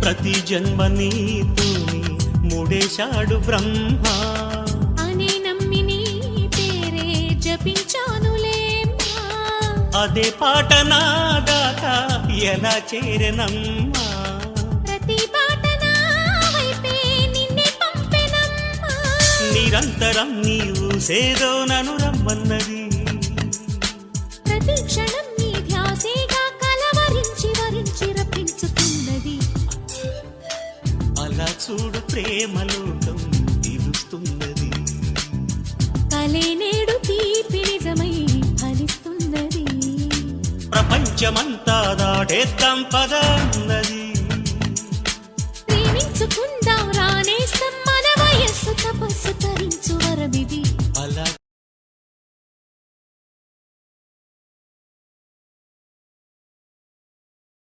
ప్రతి జన్మ నీతోని ముడేశాడు బ్రహ్మ అని నమ్మి నీ పేరే జపించానులేమ్మా. అదే పాట నా దాకా ఎలా చేరనమ్మా ప్రతి పాట నా వైపే నిన్నే పంపెనమ్మా. నిరంతరం నీవు సేదో నను రమ్మన్నది ప్రతి క్షణం నీ ధ్యాసేగా కలవరించి వరించి రప్పించుతున్నది. అలా చూడు ప్రేమలోకం తెలుస్తున్నది కలే నేడు తీపి నిజమై ఫలిస్తున్నది. ప్రపంచమంతా దాటేద్దాం పదన్నది ప్రేమించుకుందాం రానేస్తాం మన వయస్సు తపస్సు తరించు వరమిది.